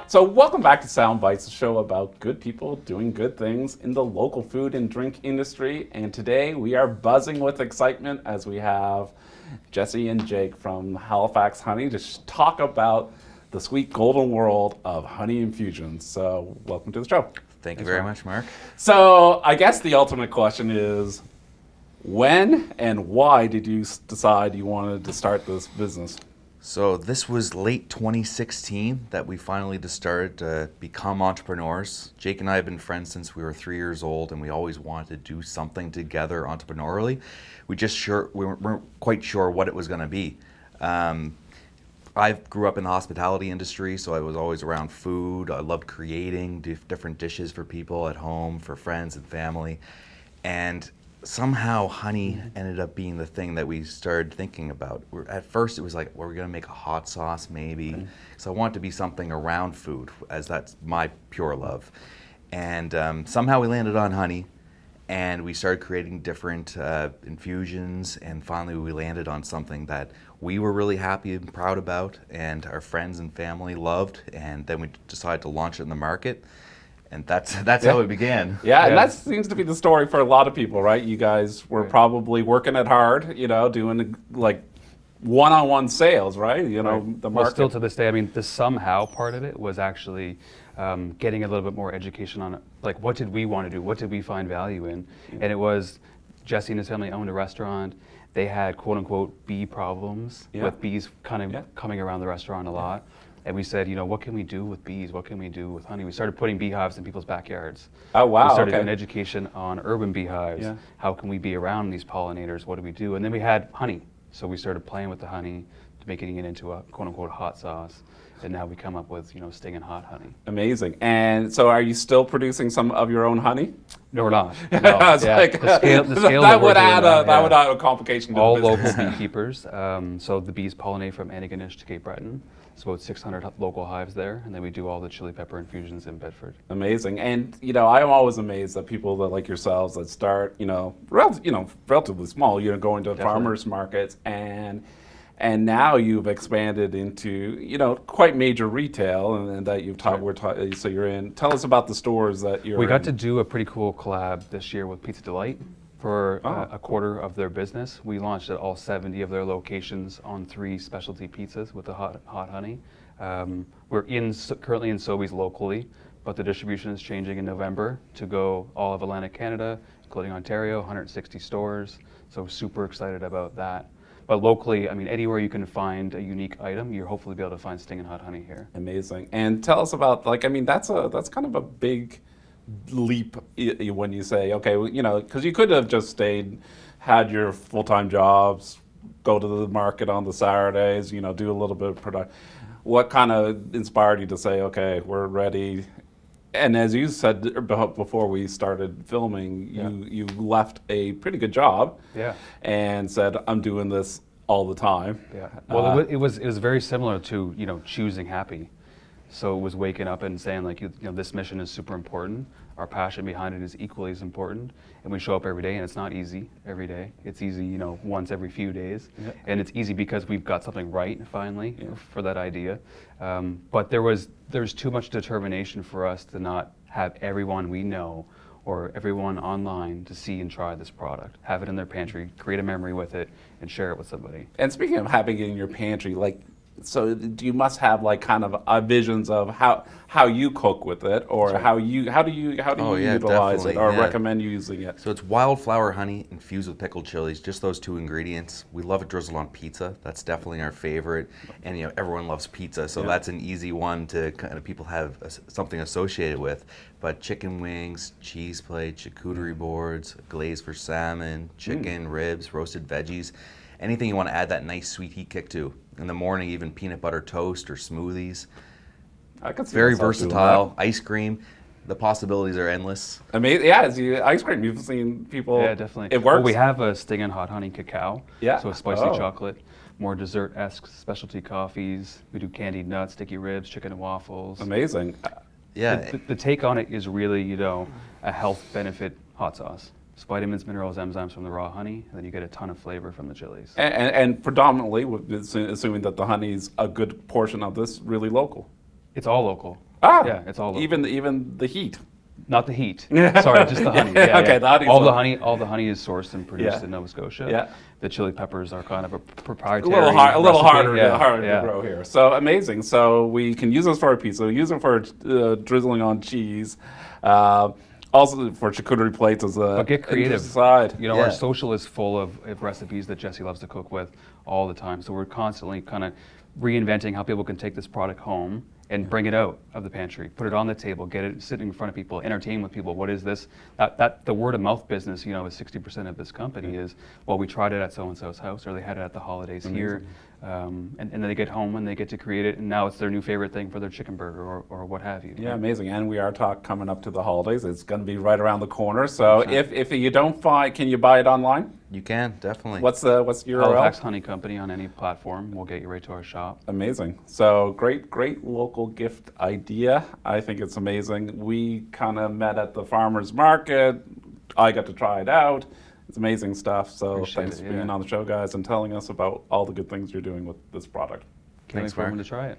So welcome back to Sound Bites, a show about good people doing good things in the local food and drink industry. And today we are buzzing with excitement as we have Jesse and Jake from Halifax Honey to talk about the sweet golden world of honey infusions. So welcome to the show. Thank you very much, Mark. So I guess the ultimate question is, when and why did you decide you wanted to start this business? So this was late 2016 that we finally just started to become entrepreneurs. Jake and I have been friends since we were 3 years old, and we always wanted to do something together entrepreneurially. We weren't quite sure what it was going to be. I grew up in the hospitality industry, so I was always around food. I loved creating different dishes for people at home, for friends and family. And somehow honey ended up being the thing that we started thinking about. At first it was like, were we gonna make a hot sauce maybe? So I wanted to be something around food, as that's my pure love. And somehow we landed on honey, and we started creating different infusions, and finally we landed on something that we were really happy and proud about, and our friends and family loved, and then we decided to launch it in the market. And that's how it began. Yeah, and that seems to be the story for a lot of people, right? You guys were probably working it hard, doing like one-on-one sales, right? The market. Well, still to this day, I mean, the somehow part of it was actually getting a little bit more education on it. Like, what did we want to do? What did we find value in? And it was Jesse and his family owned a restaurant. They had quote-unquote bee problems with bees kind of coming around the restaurant a lot. And we said, what can we do with bees? What can we do with honey? We started putting beehives in people's backyards. Oh, wow. We started doing education on urban beehives. Yeah. How can we be around these pollinators? What do we do? And then we had honey. So we started playing with the honey to making it into a quote-unquote hot sauce. And now we come up with, stinging hot honey. Amazing. And so are you still producing some of your own honey? No, we're not. No. Like, the scale that would add a complication to all the business. local beekeepers. So the bees pollinate from Antigonish to Cape Breton. It's about 600 local hives there, and then we do all the chili pepper infusions in Bedford. Amazing. And I'm always amazed that people that like yourselves that start, relatively small, going to farmers markets, and now you've expanded into, quite major retail, and that you've taught. So you're in. Tell us about the stores that you're. We got to do a pretty cool collab this year with Pizza Delight. For a quarter of their business. We launched at all 70 of their locations on 3 specialty pizzas with the hot honey. We're currently in Sobeys locally, but the distribution is changing in November to go all of Atlantic Canada, including Ontario, 160 stores. So super excited about that. But locally, I mean, anywhere you can find a unique item, you'll hopefully be able to find stinging hot honey here. Amazing. And tell us about, that's kind of a big leap when you say, okay, because you could have just had your full-time jobs, go to the market on the Saturdays, do a little bit of production. What kind of inspired you to say, okay, we're ready? And as you said before we started filming, you left a pretty good job and said, I'm doing this all the time. Yeah. Well, it was very similar to, choosing happy. So it was waking up and saying, like, this mission is super important. Our passion behind it is equally as important. And we show up every day, and it's not easy every day. It's easy, once every few days. Yeah. And it's easy because we've got something right, finally, for that idea. But there's too much determination for us to not have everyone we know or everyone online to see and try this product. Have it in their pantry, create a memory with it, and share it with somebody. And speaking of having it in your pantry, so you must have kind of visions of how you cook with it, or how do you utilize it or recommend using it. So it's wildflower honey infused with pickled chilies, just those 2 ingredients. We love it drizzled on pizza. That's definitely our favorite, and everyone loves pizza, so that's an easy one to kind of people have something associated with. But chicken wings, cheese plates, charcuterie boards, glaze for salmon, chicken, ribs, roasted veggies. Anything you want to add that nice sweet heat kick to. In the morning, even peanut butter toast or smoothies. I could see very versatile. Ice cream. The possibilities are endless. Amazing. Yeah, ice cream. You've seen people. Yeah, definitely. It works. Well, we have a stinging hot honey cacao. Yeah. So a spicy chocolate, more dessert-esque specialty coffees. We do candied nuts, sticky ribs, chicken and waffles. Amazing. Yeah. The take on it is really, a health benefit hot sauce. It's vitamins, minerals, enzymes from the raw honey, and then you get a ton of flavor from the chilies. And predominantly, assuming that the honey's a good portion of this, really local. It's all local. Ah, Yeah, it's all local. even the heat. Not the heat. Sorry, just the honey. Yeah, Okay, yeah. the honey's all the all- honey. All the honey is sourced and produced Yeah. in Nova Scotia. Yeah. The chili peppers are kind of a A proprietary. little, a little recipe. harder, Yeah, harder yeah. to grow here. So amazing. So we can use this for a pizza. We use it for drizzling on cheese. Also for charcuterie plates as a But get creative. side. You know, Yeah. our social is full of recipes that Jesse loves to cook with all the time. So we're constantly kind of reinventing how people can take this product home and bring it out of the pantry, put it on the table, get it sitting in front of people, entertain with people. What is this? That the word of mouth business, you know, is 60% of this company is, well, we tried it at so and so's house, or they had it at the holidays here, and then they get home and they get to create it, and now it's their new favorite thing for their chicken burger or what have you. Yeah, amazing. And we are coming up to the holidays. It's going to be right around the corner. So if you don't find, can you buy it online? You can, definitely. What's the URL? Halifax Honey Company on any platform will get you right to our shop. Amazing. So great local gift idea. I think it's amazing. We kind of met at the farmer's market. I got to try it out. It's amazing stuff. So Appreciate thanks it, for being yeah. on the show, guys, and telling us about all the good things you're doing with this product. Can't wait Thanks, for everyone Mark. to try it.